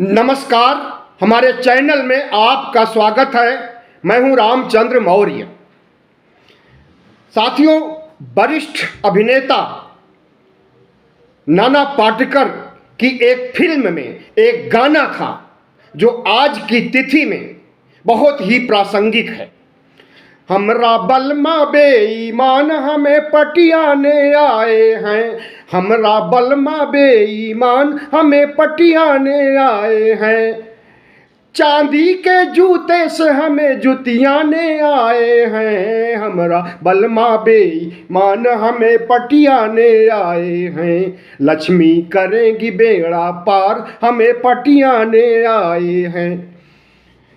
नमस्कार, हमारे चैनल में आपका स्वागत है। मैं हूं रामचंद्र मौर्य। साथियों, वरिष्ठ अभिनेता नाना पाटेकर की एक फिल्म में एक गाना था जो आज की तिथि में बहुत ही प्रासंगिक है। हमरा बलमा बेईमान हमें पटियाने आए हैं, हमरा बलमा बेईमान हमें पटियाने आए हैं, चांदी के जूते से हमें जुतियाने आए हैं, हमरा बलमा बेईमान हमें पटियाने आए हैं, लक्ष्मी करेंगी बेड़ा पार हमें पटियाने आए हैं।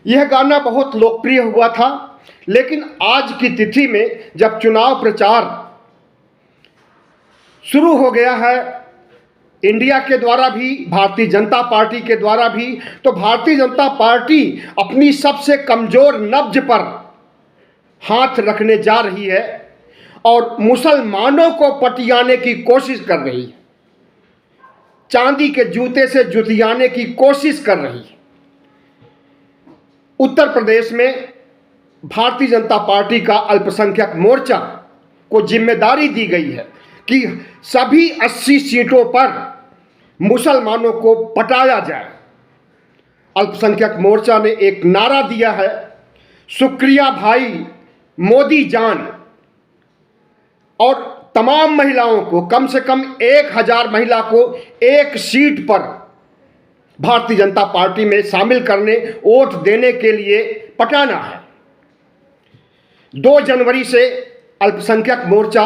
यह गाना बहुत लोकप्रिय हुआ था, लेकिन आज की तिथि में जब चुनाव प्रचार शुरू हो गया है इंडिया के द्वारा भी, भारतीय जनता पार्टी के द्वारा भी, तो भारतीय जनता पार्टी अपनी सबसे कमजोर नब्ज पर हाथ रखने जा रही है और मुसलमानों को पटियाने की कोशिश कर रही है, चांदी के जूते से जुतियाने की कोशिश कर रही है। उत्तर प्रदेश में भारतीय जनता पार्टी का अल्पसंख्यक मोर्चा को जिम्मेदारी दी गई है कि सभी 80 सीटों पर मुसलमानों को पटाया जाए। अल्पसंख्यक मोर्चा ने एक नारा दिया है, शुक्रिया भाई मोदी जान, और तमाम महिलाओं को, कम से कम 1000 महिला को एक सीट पर भारतीय जनता पार्टी में शामिल करने, वोट देने के लिए पटाना है। 2 जनवरी से अल्पसंख्यक मोर्चा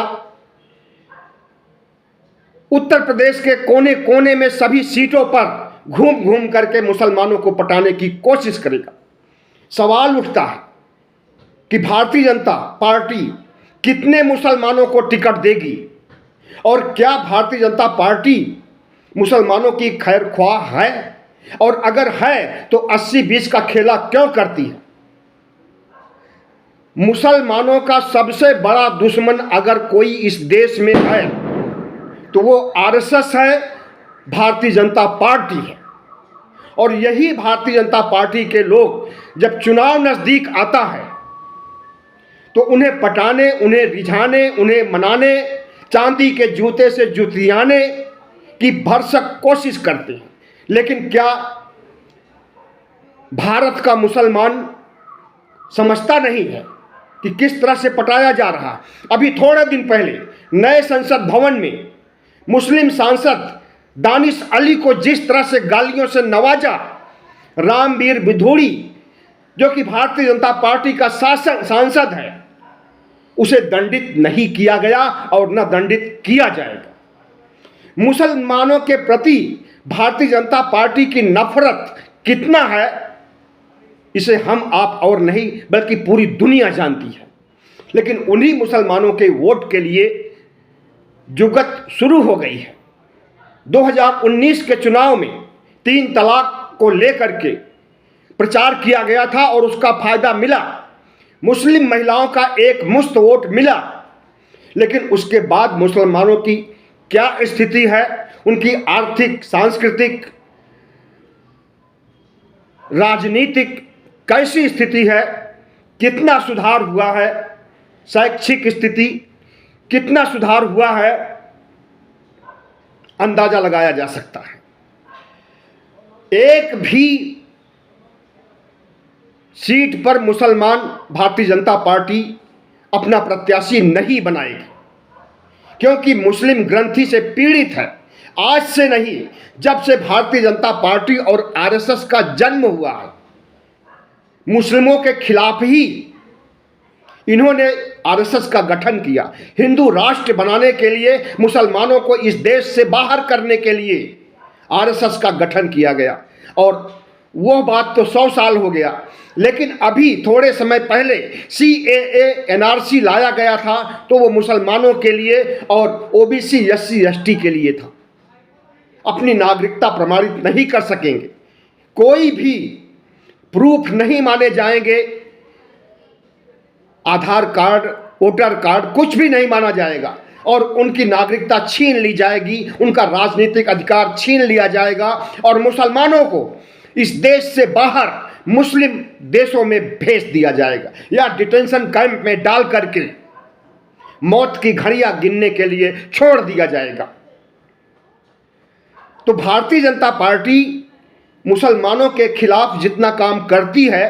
उत्तर प्रदेश के कोने कोने में सभी सीटों पर घूम घूम करके मुसलमानों को पटाने की कोशिश करेगा। सवाल उठता है कि भारतीय जनता पार्टी कितने मुसलमानों को टिकट देगी और क्या भारतीय जनता पार्टी मुसलमानों की खैर ख्वाह है, और अगर है तो 80-20 का खेला क्यों करती है। मुसलमानों का सबसे बड़ा दुश्मन अगर कोई इस देश में है तो वो आरएसएस है, भारतीय जनता पार्टी है। और यही भारतीय जनता पार्टी के लोग जब चुनाव नजदीक आता है तो उन्हें पटाने, उन्हें रिझाने, उन्हें मनाने, चांदी के जूते से जुतियाने की भरसक कोशिश करते हैं। लेकिन क्या भारत का मुसलमान समझता नहीं है कि किस तरह से पटाया जा रहा है। अभी थोड़े दिन पहले नए संसद भवन में मुस्लिम सांसद दानिश अली को जिस तरह से गालियों से नवाजा, रामवीर बिधूड़ी जो कि भारतीय जनता पार्टी का सांसद है, उसे दंडित नहीं किया गया और न दंडित किया जाएगा। मुसलमानों के प्रति भारतीय जनता पार्टी की नफरत कितना है, इसे हम आप और नहीं बल्कि पूरी दुनिया जानती है। लेकिन उन्हीं मुसलमानों के वोट के लिए जुगत शुरू हो गई है। 2019 के चुनाव में 3 तलाक को लेकर के प्रचार किया गया था और उसका फायदा मिला, मुस्लिम महिलाओं का एक मुफ्त वोट मिला। लेकिन उसके बाद मुसलमानों की क्या स्थिति है, उनकी आर्थिक, सांस्कृतिक, राजनीतिक कैसी स्थिति है, कितना सुधार हुआ है, शैक्षिक स्थिति कितना सुधार हुआ है, अंदाजा लगाया जा सकता है। एक भी सीट पर मुसलमान भारतीय जनता पार्टी अपना प्रत्याशी नहीं बनाएगी, क्योंकि मुस्लिम ग्रंथि से पीड़ित है। आज से नहीं, जब से भारतीय जनता पार्टी और आरएसएस का जन्म हुआ है, मुस्लिमों के खिलाफ ही इन्होंने आरएसएस का गठन किया। हिंदू राष्ट्र बनाने के लिए, मुसलमानों को इस देश से बाहर करने के लिए आरएसएस का गठन किया गया। और वो बात तो 100 साल हो गया, लेकिन अभी थोड़े समय पहले CAA NRC लाया गया था तो वो मुसलमानों के लिए और OBC SC ST के लिए था। अपनी नागरिकता प्रमाणित नहीं कर सकेंगे, कोई भी प्रूफ नहीं माने जाएंगे, आधार कार्ड, वोटर कार्ड कुछ भी नहीं माना जाएगा और उनकी नागरिकता छीन ली जाएगी, उनका राजनीतिक अधिकार छीन लिया जाएगा और मुसलमानों को इस देश से बाहर मुस्लिम देशों में भेज दिया जाएगा या डिटेंशन कैंप में डाल करके मौत की घड़ियां गिनने के लिए छोड़ दिया जाएगा। तो भारतीय जनता पार्टी मुसलमानों के खिलाफ जितना काम करती है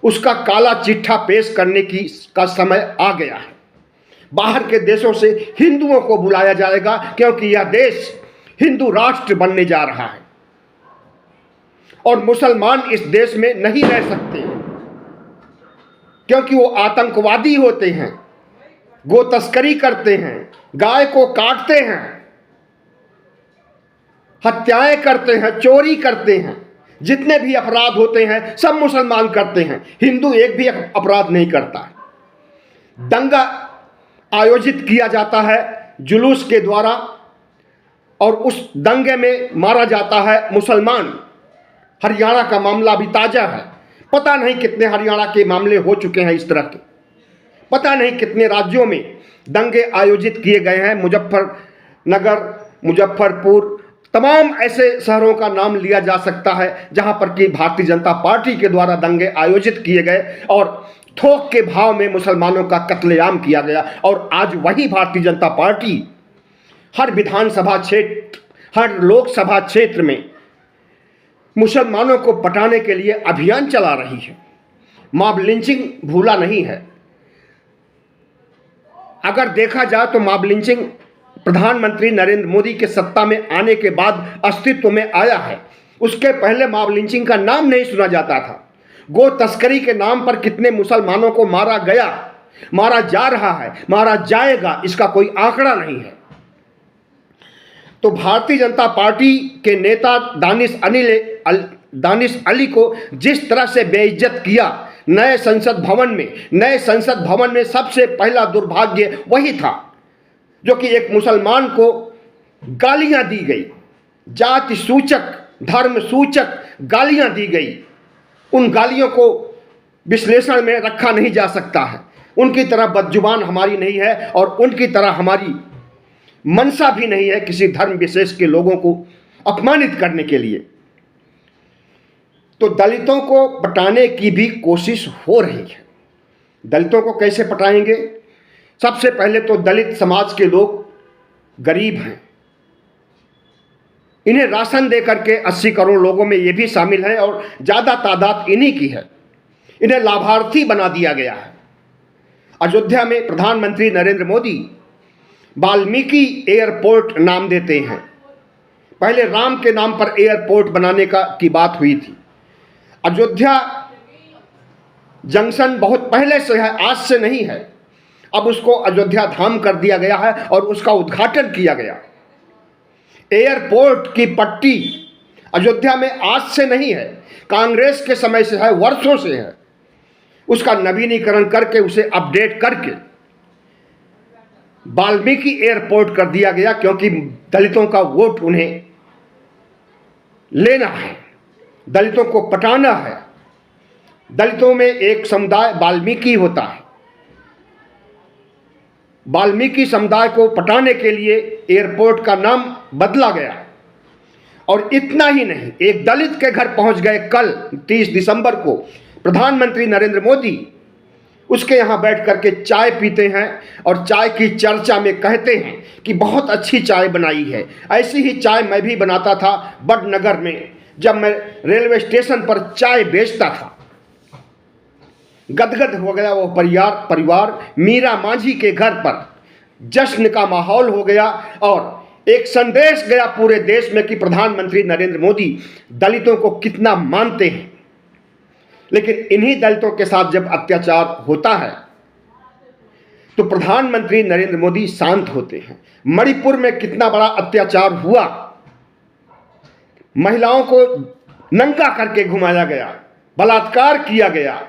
उसका काला चिट्ठा पेश करने का समय आ गया है। बाहर के देशों से हिंदुओं को बुलाया जाएगा क्योंकि यह देश हिंदू राष्ट्र बनने जा रहा है और मुसलमान इस देश में नहीं रह सकते क्योंकि वो आतंकवादी होते हैं, गो तस्करी करते हैं, गाय को काटते हैं, हत्याएं करते हैं, चोरी करते हैं। जितने भी अपराध होते हैं सब मुसलमान करते हैं, हिंदू एक भी अपराध नहीं करता। दंगा आयोजित किया जाता है जुलूस के द्वारा और उस दंगे में मारा जाता है मुसलमान। हरियाणा का मामला अभी ताजा है, पता नहीं कितने हरियाणा के मामले हो चुके हैं इस तरह के, पता नहीं कितने राज्यों में दंगे आयोजित किए गए हैं। मुजफ्फरनगर, मुजफ्फरपुर, तमाम ऐसे शहरों का नाम लिया जा सकता है जहां पर कि भारतीय जनता पार्टी के द्वारा दंगे आयोजित किए गए और थोक के भाव में मुसलमानों का कत्लेआम किया गया। और आज वही भारतीय जनता पार्टी हर विधानसभा क्षेत्र, हर लोकसभा क्षेत्र में मुसलमानों को पटाने के लिए अभियान चला रही है। मॉब लिंचिंग भूला नहीं है। अगर देखा जाए तो मॉब लिंचिंग प्रधानमंत्री नरेंद्र मोदी के सत्ता में आने के बाद अस्तित्व में आया है। उसके पहले मॉब लिंचिंग का नाम नहीं सुना जाता था। गो तस्करी के नाम पर कितने मुसलमानों को मारा गया, मारा जा रहा है, मारा जाएगा, इसका कोई आंकड़ा नहीं है। तो भारतीय जनता पार्टी के नेता दानिश अली को जिस तरह से बेइज्जत किया नए संसद भवन में सबसे पहला दुर्भाग्य वही था जो कि एक मुसलमान को गालियां दी गई, जाति सूचक, धर्म सूचक गालियां दी गई। उन गालियों को विश्लेषण में रखा नहीं जा सकता है। उनकी तरह बदजुबान हमारी नहीं है और उनकी तरह हमारी मनसा भी नहीं है किसी धर्म विशेष के लोगों को अपमानित करने के लिए। तो दलितों को पटाने की भी कोशिश हो रही है। दलितों को कैसे पटाएंगे? सबसे पहले तो दलित समाज के लोग गरीब हैं, इन्हें राशन दे करके 80 करोड़ लोगों में ये भी शामिल है और ज़्यादा तादाद इन्हीं की है। इन्हें लाभार्थी बना दिया गया है। अयोध्या में प्रधानमंत्री नरेंद्र मोदी वाल्मीकि एयरपोर्ट नाम देते हैं। पहले राम के नाम पर एयरपोर्ट बनाने की बात हुई थी। अयोध्या जंक्शन बहुत पहले से है, आज से नहीं है। अब उसको अयोध्या धाम कर दिया गया है और उसका उद्घाटन किया गया। एयरपोर्ट की पट्टी अयोध्या में आज से नहीं है, कांग्रेस के समय से है, वर्षों से है। उसका नवीनीकरण करके, उसे अपडेट करके वाल्मीकि एयरपोर्ट कर दिया गया क्योंकि दलितों का वोट उन्हें लेना है, दलितों को पटाना है। दलितों में एक समुदाय वाल्मीकि होता है। वाल्मीकि समुदाय को पटाने के लिए एयरपोर्ट का नाम बदला गया। और इतना ही नहीं, एक दलित के घर पहुंच गए कल 30 दिसंबर को प्रधानमंत्री नरेंद्र मोदी। उसके यहाँ बैठ करके चाय पीते हैं और चाय की चर्चा में कहते हैं कि बहुत अच्छी चाय बनाई है। ऐसी ही चाय मैं भी बनाता था बड़नगर में, जब मैं रेलवे स्टेशन पर चाय बेचता था। गदगद हो गया वो परिवार। मीरा मांझी के घर पर जश्न का माहौल हो गया और एक संदेश गया पूरे देश में कि प्रधानमंत्री नरेंद्र मोदी दलितों को कितना मानते हैं। लेकिन इन्हीं दलितों के साथ जब अत्याचार होता है तो प्रधानमंत्री नरेंद्र मोदी शांत होते हैं। मणिपुर में कितना बड़ा अत्याचार हुआ, महिलाओं को नंगा करके घुमाया गया, बलात्कार किया गया,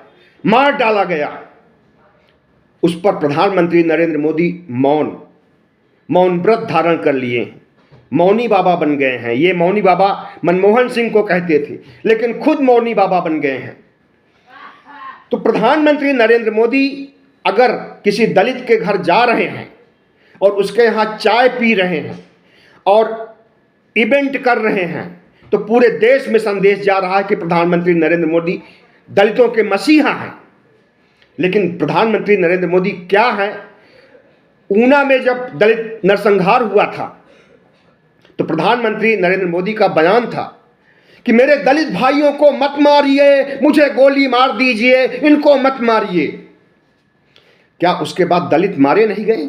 मार डाला गया। उस पर प्रधानमंत्री नरेंद्र मोदी मौन व्रत धारण कर लिए हैं, मौनी बाबा बन गए हैं। ये मौनी बाबा मनमोहन सिंह को कहते थे, लेकिन खुद मौनी बाबा बन गए हैं। तो प्रधानमंत्री नरेंद्र मोदी अगर किसी दलित के घर जा रहे हैं और उसके यहाँ चाय पी रहे हैं और इवेंट कर रहे हैं तो पूरे देश में संदेश जा रहा है कि प्रधानमंत्री नरेंद्र मोदी दलितों के मसीहा हैं। लेकिन प्रधानमंत्री नरेंद्र मोदी क्या है, ऊना में जब दलित नरसंहार हुआ था तो प्रधानमंत्री नरेंद्र मोदी का बयान था कि मेरे दलित भाइयों को मत मारिए, मुझे गोली मार दीजिए, इनको मत मारिए। क्या उसके बाद दलित मारे नहीं गए?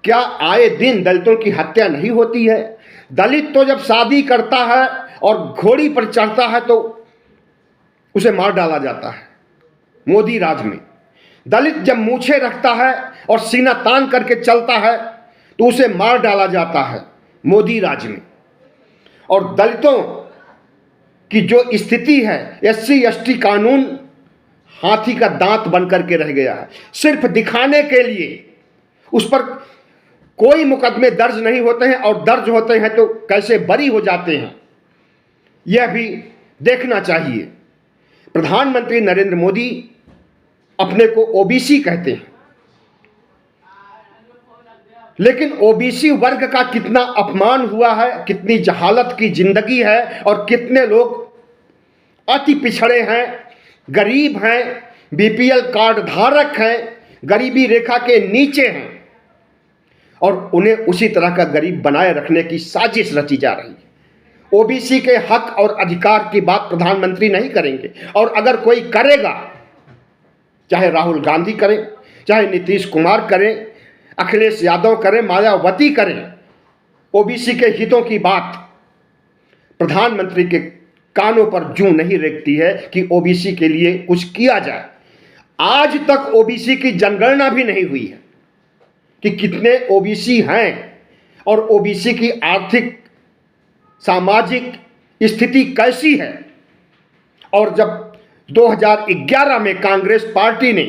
क्या आए दिन दलितों की हत्या नहीं होती है? दलित तो जब शादी करता है और घोड़ी पर चढ़ता है तो उसे मार डाला जाता है। मोदी राज में दलित जब मूछें रखता है और सीना तान करके चलता है तो उसे मार डाला जाता है मोदी राज में। और दलितों की जो स्थिति है, SC ST कानून हाथी का दांत बन करके रह गया है। सिर्फ दिखाने के लिए उस पर कोई मुकदमे दर्ज नहीं होते हैं, और दर्ज होते हैं तो कैसे बरी हो जाते हैं, यह भी देखना चाहिए। प्रधानमंत्री नरेंद्र मोदी अपने को OBC कहते हैं, लेकिन OBC वर्ग का कितना अपमान हुआ है, कितनी जहालत की जिंदगी है, और कितने लोग अति पिछड़े हैं, गरीब हैं, BPL कार्ड धारक हैं, गरीबी रेखा के नीचे हैं, और उन्हें उसी तरह का गरीब बनाए रखने की साजिश रची जा रही है। OBC के हक और अधिकार की बात प्रधानमंत्री नहीं करेंगे, और अगर कोई करेगा, चाहे राहुल गांधी करें, चाहे नीतीश कुमार करें, अखिलेश यादव करें, मायावती करें, OBC के हितों की बात प्रधानमंत्री के कानों पर जूं नहीं रेंगती है कि OBC के लिए कुछ किया जाए। आज तक OBC की जनगणना भी नहीं हुई है कि कितने OBC हैं और OBC की आर्थिक सामाजिक स्थिति कैसी है। और जब 2011 में कांग्रेस पार्टी ने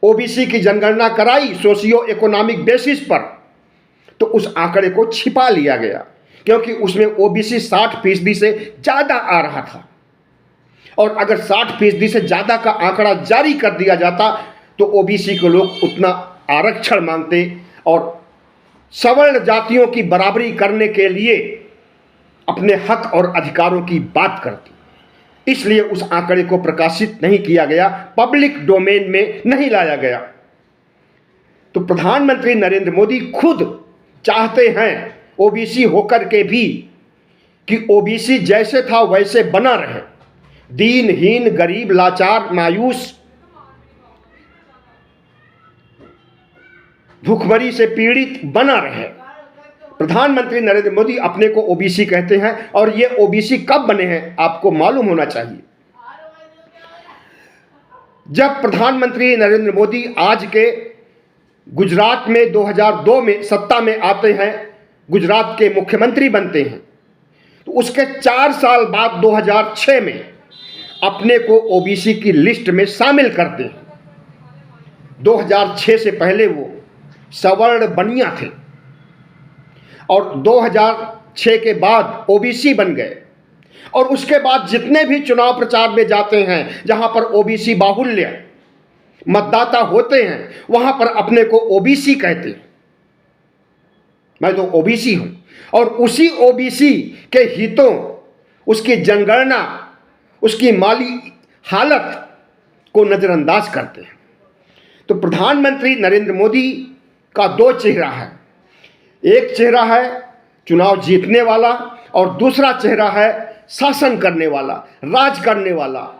OBC की जनगणना कराई सोशियो इकोनॉमिक बेसिस पर, तो उस आंकड़े को छिपा लिया गया, क्योंकि उसमें OBC 60% से ज़्यादा आ रहा था। और अगर 60% से ज़्यादा का आंकड़ा जारी कर दिया जाता तो OBC के लोग उतना आरक्षण मांगते और सवर्ण जातियों की बराबरी करने के लिए अपने हक और अधिकारों की बात करती। इसलिए उस आंकड़े को प्रकाशित नहीं किया गया, पब्लिक डोमेन में नहीं लाया गया। तो प्रधानमंत्री नरेंद्र मोदी खुद चाहते हैं OBC होकर के भी कि OBC जैसे था वैसे बना रहे, दीनहीन, गरीब, लाचार, मायूस, भूखमरी से पीड़ित बना रहे। प्रधानमंत्री नरेंद्र मोदी अपने को OBC कहते हैं, और ये OBC कब बने हैं आपको मालूम होना चाहिए। जब प्रधानमंत्री नरेंद्र मोदी आज के गुजरात में 2002 में सत्ता में आते हैं, गुजरात के मुख्यमंत्री बनते हैं, तो उसके 4 साल बाद 2006 में अपने को OBC की लिस्ट में शामिल करते हैं। 2006 से पहले वो सवर्ण बनिया थे, और 2006 के बाद OBC बन गए। और उसके बाद जितने भी चुनाव प्रचार में जाते हैं, जहां पर OBC बाहुल्य मतदाता होते हैं, वहां पर अपने को OBC कहते हैं। मैं तो OBC हूं, और उसी OBC के हितों, उसकी जनगणना, उसकी माली हालत को नजरअंदाज करते हैं। तो प्रधानमंत्री नरेंद्र मोदी का 2 चेहरा है। एक चेहरा है चुनाव जीतने वाला, और दूसरा चेहरा है शासन करने वाला, राज करने वाला।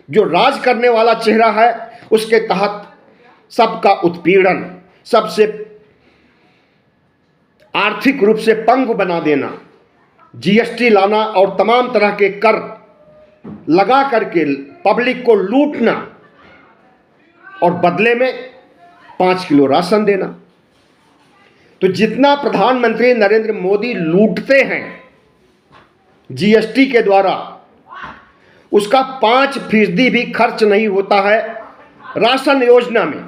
जो राज करने वाला चेहरा है उसके तहत सबका उत्पीड़न, सबसे आर्थिक रूप से पंगु बना देना, GST लाना और तमाम तरह के कर लगा करके पब्लिक को लूटना, और बदले में 5 किलो राशन देना। तो जितना प्रधानमंत्री नरेंद्र मोदी लूटते हैं GST के द्वारा, उसका 5% भी खर्च नहीं होता है राशन योजना में,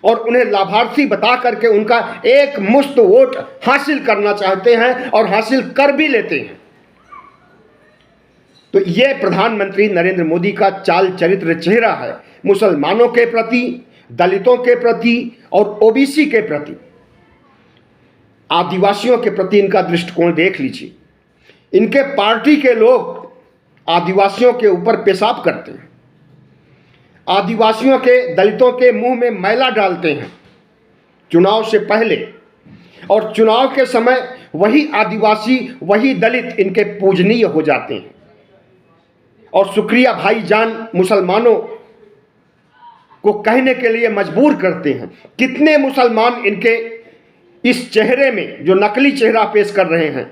और उन्हें लाभार्थी बता करके उनका एक मुश्त वोट हासिल करना चाहते हैं, और हासिल कर भी लेते हैं। तो ये प्रधानमंत्री नरेंद्र मोदी का चाल चरित्र चेहरा है, मुसलमानों के प्रति, दलितों के प्रति और OBC के प्रति, आदिवासियों के प्रति इनका दृष्टिकोण देख लीजिए। इनके पार्टी के लोग आदिवासियों के ऊपर पेशाब करते हैं, आदिवासियों के, दलितों के मुंह में मैला डालते हैं चुनाव से पहले, और चुनाव के समय वही आदिवासी, वही दलित इनके पूजनीय हो जाते हैं और शुक्रिया भाईजान मुसलमानों को कहने के लिए मजबूर करते हैं। कितने मुसलमान इनके इस चेहरे में, जो नकली चेहरा पेश कर रहे हैं,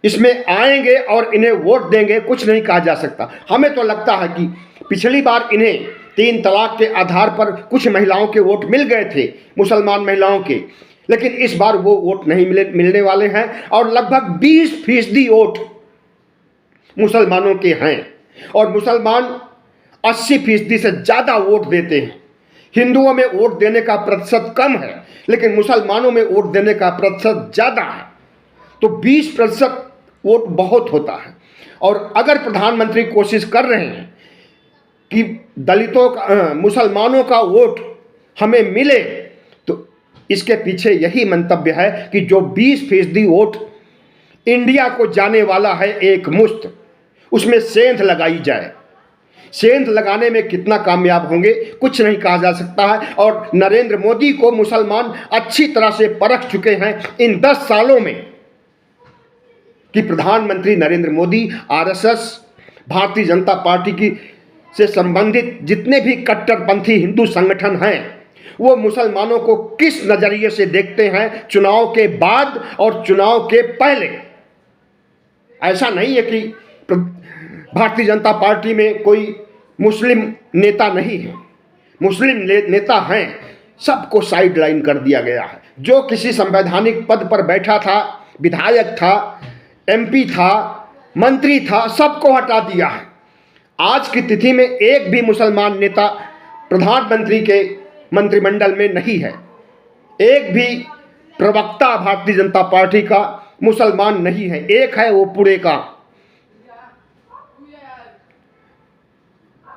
इसमें आएंगे और इन्हें वोट देंगे, कुछ नहीं कहा जा सकता। हमें तो लगता है कि पिछली बार इन्हें 3 तलाक के आधार पर कुछ महिलाओं के वोट मिल गए थे, मुसलमान महिलाओं के, लेकिन इस बार वो वोट नहीं मिलने वाले हैं और लगभग 20% वोट मुसलमानों के हैं और मुसलमान 80% से ज़्यादा वोट देते हैं। हिंदुओं में वोट देने का प्रतिशत कम है, लेकिन मुसलमानों में वोट देने का प्रतिशत ज़्यादा है, तो 20% वोट बहुत होता है। और अगर प्रधानमंत्री कोशिश कर रहे हैं कि दलितों का, मुसलमानों का वोट हमें मिले, तो इसके पीछे यही मंतव्य है कि जो 20% वोट इंडिया को जाने वाला है एक मुश्त, उसमें सेंध लगाई जाए। सेंध लगाने में कितना कामयाब होंगे कुछ नहीं कहा जा सकता है। और नरेंद्र मोदी को मुसलमान अच्छी तरह से परख चुके हैं इन 10 सालों में कि प्रधानमंत्री नरेंद्र मोदी, आरएसएस, भारतीय जनता पार्टी की से संबंधित जितने भी कट्टरपंथी हिंदू संगठन हैं, वो मुसलमानों को किस नजरिए से देखते हैं चुनाव के बाद और चुनाव के पहले। ऐसा नहीं है कि भारतीय जनता पार्टी में कोई मुस्लिम नेता नहीं है, मुस्लिम नेता हैं, सबको साइड लाइन कर दिया गया है। जो किसी संवैधानिक पद पर बैठा था, विधायक था, एमपी था, मंत्री था, सबको हटा दिया है। आज की तिथि में एक भी मुसलमान नेता प्रधानमंत्री के मंत्रिमंडल में नहीं है, एक भी प्रवक्ता भारतीय जनता पार्टी का मुसलमान नहीं है, एक है वो पुणे का।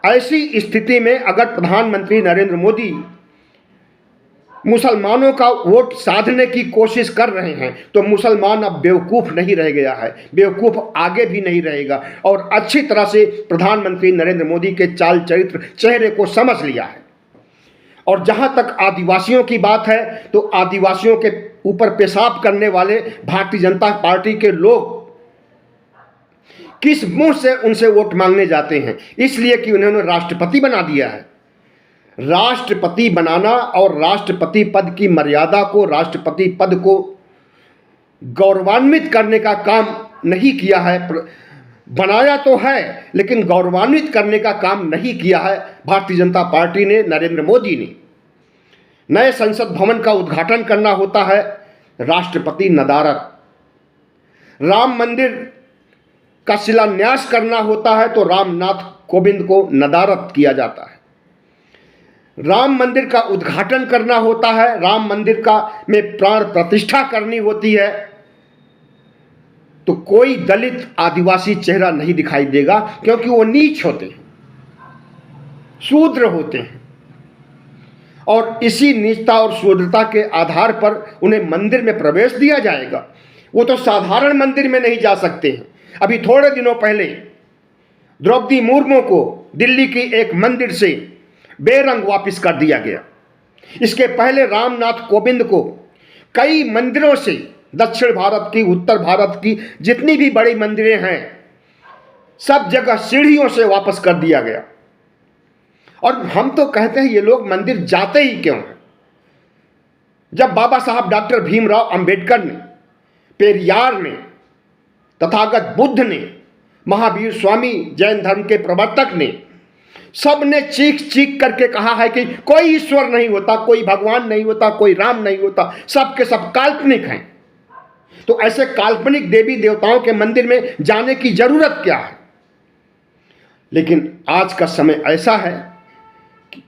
ऐसी स्थिति में अगर प्रधानमंत्री नरेंद्र मोदी मुसलमानों का वोट साधने की कोशिश कर रहे हैं तो मुसलमान अब बेवकूफ़ नहीं रह गया है, बेवकूफ़ आगे भी नहीं रहेगा और अच्छी तरह से प्रधानमंत्री नरेंद्र मोदी के चाल चरित्र, चेहरे को समझ लिया है। और जहां तक आदिवासियों की बात है, तो आदिवासियों के ऊपर पेशाब करने वाले भारतीय जनता पार्टी के लोग किस मुंह से उनसे वोट मांगने जाते हैं? इसलिए कि उन्होंने राष्ट्रपति बना दिया है। राष्ट्रपति बनाना और राष्ट्रपति पद की मर्यादा को, राष्ट्रपति पद को गौरवान्वित करने का काम नहीं किया है। बनाया तो है लेकिन गौरवान्वित करने का काम नहीं किया है भारतीय जनता पार्टी ने, नरेंद्र मोदी ने। नए संसद भवन का उद्घाटन करना होता है, राष्ट्रपति नदारत। राम मंदिर का शिलान्यास करना होता है तो रामनाथ कोविंद को नदारत किया जाता है। राम मंदिर का उद्घाटन करना होता है, राम मंदिर का में प्राण प्रतिष्ठा करनी होती है, तो कोई दलित आदिवासी चेहरा नहीं दिखाई देगा, क्योंकि वो नीच होते हैं, शूद्र होते हैं और इसी नीचता और शूद्रता के आधार पर उन्हें मंदिर में प्रवेश दिया जाएगा। वो तो साधारण मंदिर में नहीं जा सकते हैं। अभी थोड़े दिनों पहले द्रौपदी मुर्मू को दिल्ली की एक मंदिर से बेरंग वापस कर दिया गया। इसके पहले रामनाथ कोविंद को कई मंदिरों से, दक्षिण भारत की, उत्तर भारत की जितनी भी बड़ी मंदिरें हैं, सब जगह सीढ़ियों से वापस कर दिया गया। और हम तो कहते हैं ये लोग मंदिर जाते ही क्यों हैं? जब बाबा साहब डॉक्टर भीमराव अंबेडकर ने, पेरियार ने, तथागत बुद्ध ने, महावीर स्वामी जैन धर्म के प्रवर्तक ने, सब ने चीख चीख करके कहा है कि कोई ईश्वर नहीं होता, कोई भगवान नहीं होता, कोई राम नहीं होता, सब के सब काल्पनिक हैं, तो ऐसे काल्पनिक देवी देवताओं के मंदिर में जाने की जरूरत क्या है? लेकिन आज का समय ऐसा है कि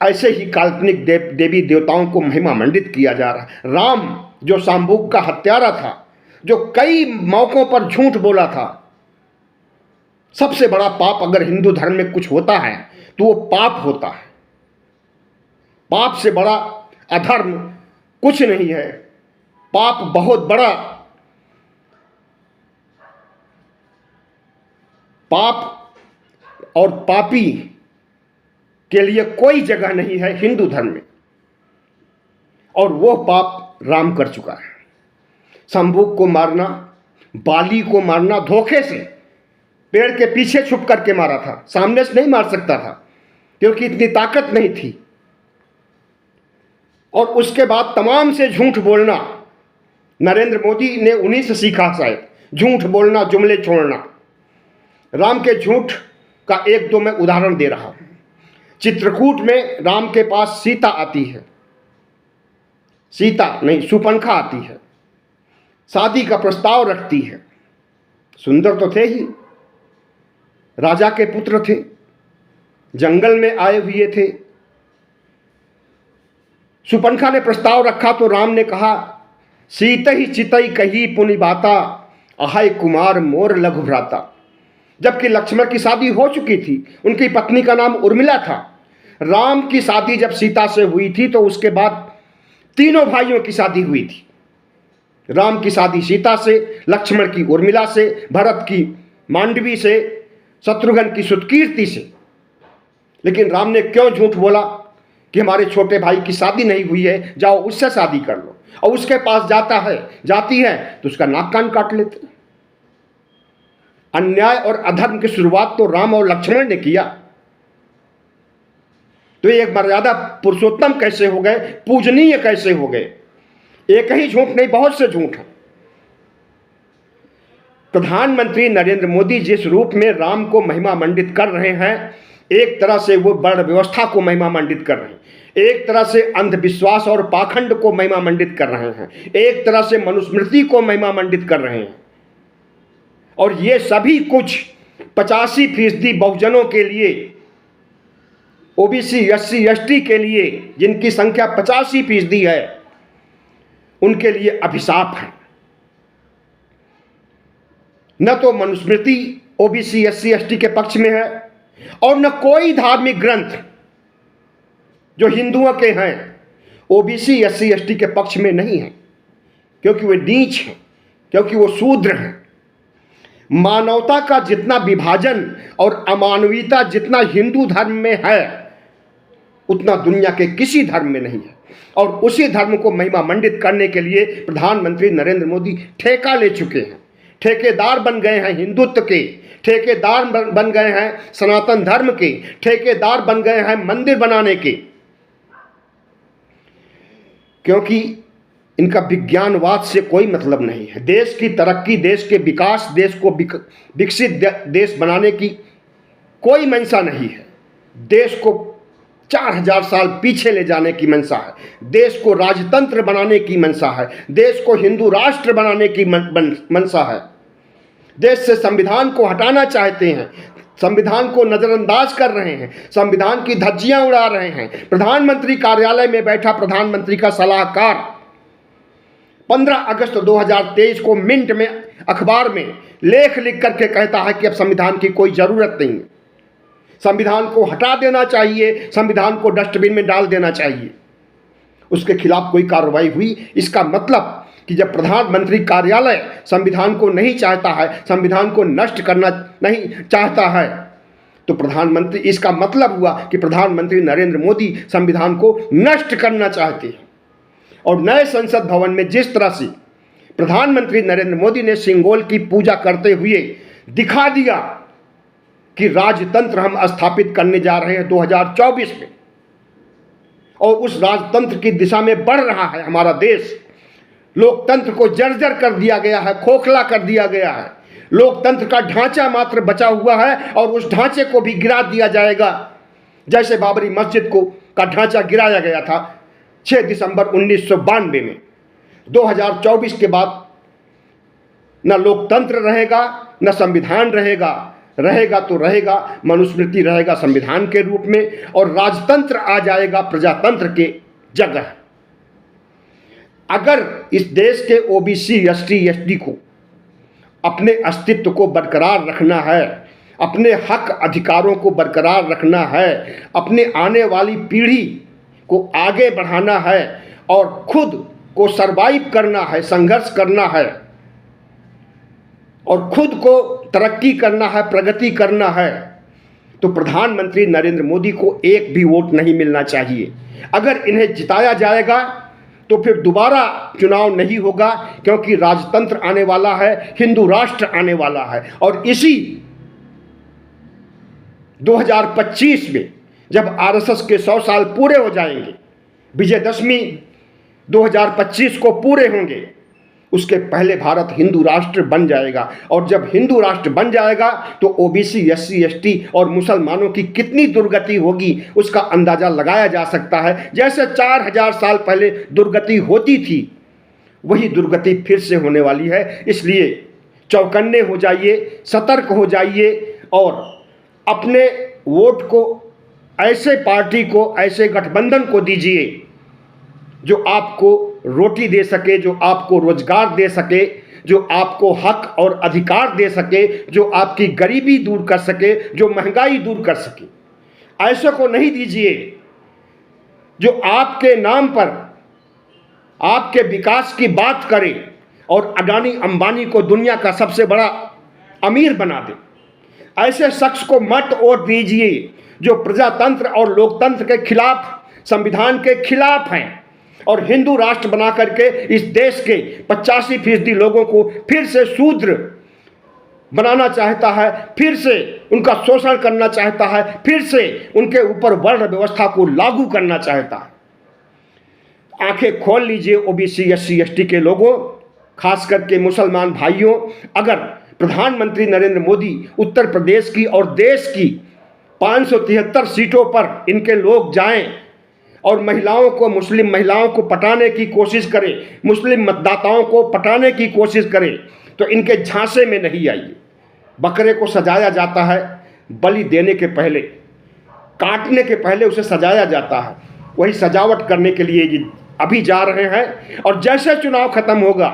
ऐसे ही काल्पनिक देवी देवताओं को महिमा मंडित किया जा रहा है। राम जो शाम्बुक का हत्यारा था, जो कई मौकों पर झूठ बोला था, सबसे बड़ा पाप अगर हिंदू धर्म में कुछ होता है तो वो पाप होता है। पाप से बड़ा अधर्म कुछ नहीं है। पाप बहुत बड़ा पाप और पापी के लिए कोई जगह नहीं है हिंदू धर्म में, और वो पाप राम कर चुका है। शंभू को मारना, बाली को मारना, धोखे से पेड़ के पीछे छुप करके मारा था, सामने से नहीं मार सकता था क्योंकि इतनी ताकत नहीं थी। और उसके बाद तमाम से झूठ बोलना नरेंद्र मोदी ने उन्हीं से सीखा शायद, झूठ बोलना, जुमले छोड़ना। राम के झूठ का एक दो मैं उदाहरण दे रहा हूं। चित्रकूट में राम के पास सीता आती है, सीता नहीं शूर्पणखा आती है, शादी का प्रस्ताव रखती है। सुंदर तो थे ही, राजा के पुत्र थे, जंगल में आए हुए थे। शूर्पणखा ने प्रस्ताव रखा तो राम ने कहा, सीत ही चितई कही पुनि बाता, अहाय कुमार मोर लघु भ्राता। जबकि लक्ष्मण की शादी हो चुकी थी, उनकी पत्नी का नाम उर्मिला था। राम की शादी जब सीता से हुई थी तो उसके बाद तीनों भाइयों की शादी हुई थी। राम की शादी सीता से, लक्ष्मण की उर्मिला से, भरत की मांडवी से, शत्रुघ्न की सुतकीर्ति से। लेकिन राम ने क्यों झूठ बोला कि हमारे छोटे भाई की शादी नहीं हुई है, जाओ उससे शादी कर लो, और उसके पास जाती है तो उसका नाक कान काट लेते। अन्याय और अधर्म की शुरुआत तो राम और लक्ष्मण ने किया। तो ये मर्यादा पुरुषोत्तम कैसे हो गए, पूजनीय कैसे हो गए? एक ही झूठ नहीं, बहुत से झूठ हैं। प्रधानमंत्री नरेंद्र मोदी जिस रूप में राम को महिमा मंडित कर रहे हैं, एक तरह से वो वर्ण व्यवस्था को महिमा मंडित कर रहे हैं, एक तरह से अंधविश्वास और पाखंड को महिमा मंडित कर रहे हैं, एक तरह से मनुस्मृति को महिमा मंडित कर रहे हैं। और ये सभी कुछ 85% बहुजनों के लिए, ओबीसी, एससी, एसटी के लिए, जिनकी संख्या 85% है, उनके लिए अभिशाप है। न तो मनुस्मृति ओबीसी, एससी, एसटी के पक्ष में है, और न कोई धार्मिक ग्रंथ जो हिंदुओं के हैं ओबीसी, एससी, एसटी के पक्ष में नहीं है, क्योंकि वे नीच हैं, क्योंकि वो शूद्र हैं। मानवता का जितना विभाजन और अमानवीयता जितना हिंदू धर्म में है, उतना दुनिया के किसी धर्म में नहीं है। और उसी धर्म को महिमा मंडित करने के लिए प्रधानमंत्री नरेंद्र मोदी ठेका ले चुके हैं, ठेकेदार बन गए हैं हिंदुत्व के, ठेकेदार बन गए हैं सनातन धर्म के, ठेकेदार बन गए हैं मंदिर बनाने के। क्योंकि इनका विज्ञानवाद से कोई मतलब नहीं है। देश की तरक्की, देश के विकास, देश को विकसित देश बनाने की कोई मंशा नहीं है। देश को 4000 साल पीछे ले जाने की मंशा है, देश को राजतंत्र बनाने की मंशा है, देश को हिंदू राष्ट्र बनाने की मंशा है। देश से संविधान को हटाना चाहते हैं, संविधान को नजरअंदाज कर रहे हैं, संविधान की धज्जियां उड़ा रहे हैं। प्रधानमंत्री कार्यालय में बैठा प्रधानमंत्री का सलाहकार 15 अगस्त 2023 को मिंट में अखबार में लेख लिख करके कहता है कि अब संविधान की कोई जरूरत नहीं है, संविधान को हटा देना चाहिए, संविधान को डस्टबिन में डाल देना चाहिए। उसके खिलाफ कोई कार्रवाई हुई। इसका मतलब कि जब प्रधानमंत्री कार्यालय संविधान को नहीं चाहता है, संविधान को नष्ट करना नहीं चाहता है, तो प्रधानमंत्री, इसका मतलब हुआ कि प्रधानमंत्री नरेंद्र मोदी संविधान को नष्ट करना चाहते हैं। और नए संसद भवन में जिस तरह से प्रधानमंत्री नरेंद्र मोदी ने सिंगोल की पूजा करते हुए दिखा दिया कि राजतंत्र हम स्थापित करने जा रहे हैं 2024 में, और उस राजतंत्र की दिशा में बढ़ रहा है हमारा देश। लोकतंत्र को जर्जर कर दिया गया है, खोखला कर दिया गया है। लोकतंत्र का ढांचा मात्र बचा हुआ है और उस ढांचे को भी गिरा दिया जाएगा, जैसे बाबरी मस्जिद का ढांचा गिराया गया था 6 दिसंबर 1992 में। 2024 के बाद न लोकतंत्र रहेगा, न संविधान रहेगा। रहेगा तो रहेगा मनुस्मृति, रहेगा संविधान के रूप में, और राजतंत्र आ जाएगा प्रजातंत्र के जगह। अगर इस देश के ओबीसी, एसटी, एसटी को अपने अस्तित्व को बरकरार रखना है, अपने हक अधिकारों को बरकरार रखना है, अपने आने वाली पीढ़ी को आगे बढ़ाना है और खुद को सरवाइव करना है, संघर्ष करना है, और खुद को तरक्की करना है, प्रगति करना है, तो प्रधानमंत्री नरेंद्र मोदी को एक भी वोट नहीं मिलना चाहिए। अगर इन्हें जिताया जाएगा तो फिर दोबारा चुनाव नहीं होगा, क्योंकि राजतंत्र आने वाला है, हिंदू राष्ट्र आने वाला है। और इसी 2025 में जब आरएसएस के 100 साल पूरे हो जाएंगे, विजयदशमी 2025 को पूरे होंगे, उसके पहले भारत हिंदू राष्ट्र बन जाएगा। और जब हिंदू राष्ट्र बन जाएगा तो ओबीसी, एससी, एसटी और मुसलमानों की कितनी दुर्गति होगी उसका अंदाजा लगाया जा सकता है। जैसे 4000 साल पहले दुर्गति होती थी, वही दुर्गति फिर से होने वाली है। इसलिए चौकन्ने हो जाइए, सतर्क हो जाइए और अपने वोट को ऐसे पार्टी को, ऐसे गठबंधन को दीजिए जो आपको रोटी दे सके, जो आपको रोजगार दे सके, जो आपको हक और अधिकार दे सके, जो आपकी गरीबी दूर कर सके, जो महंगाई दूर कर सके। ऐसे को नहीं दीजिए जो आपके नाम पर आपके विकास की बात करे और अडानी अंबानी को दुनिया का सबसे बड़ा अमीर बना दे। ऐसे शख्स को मत वोट दीजिए जो प्रजातंत्र और लोकतंत्र के खिलाफ, संविधान के खिलाफ हैं और हिंदू राष्ट्र बना करके इस देश के 85% लोगों को फिर से शूद्र बनाना चाहता है, फिर से उनका शोषण करना चाहता है, फिर से उनके ऊपर वर्ण व्यवस्था को लागू करना चाहता है। आंखें खोल लीजिए ओबीसी, एससी, एसटी के लोगों, खास करके मुसलमान भाइयों। अगर प्रधानमंत्री नरेंद्र मोदी उत्तर प्रदेश की और देश की 573 सीटों पर इनके लोग जाएं और महिलाओं को, मुस्लिम महिलाओं को पटाने की कोशिश करें, मुस्लिम मतदाताओं को पटाने की कोशिश करें, तो इनके झांसे में नहीं आइए। बकरे को सजाया जाता है बलि देने के पहले, काटने के पहले उसे सजाया जाता है। वही सजावट करने के लिए ये अभी जा रहे हैं और जैसे चुनाव खत्म होगा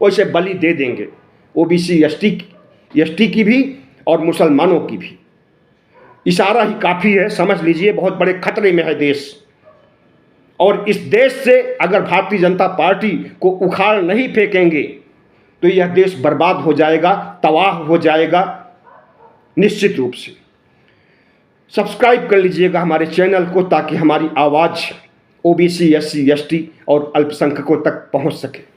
वैसे बलि दे देंगे, ओबीसी, एसटी की भी और मुसलमानों की भी। इशारा ही काफ़ी है, समझ लीजिए बहुत बड़े खतरे में है देश। और इस देश से अगर भारतीय जनता पार्टी को उखाड़ नहीं फेंकेंगे तो यह देश बर्बाद हो जाएगा, तबाह हो जाएगा निश्चित रूप से। सब्सक्राइब कर लीजिएगा हमारे चैनल को ताकि हमारी आवाज़ ओबीसी, एससी, एसटी और अल्पसंख्यकों तक पहुंच सके।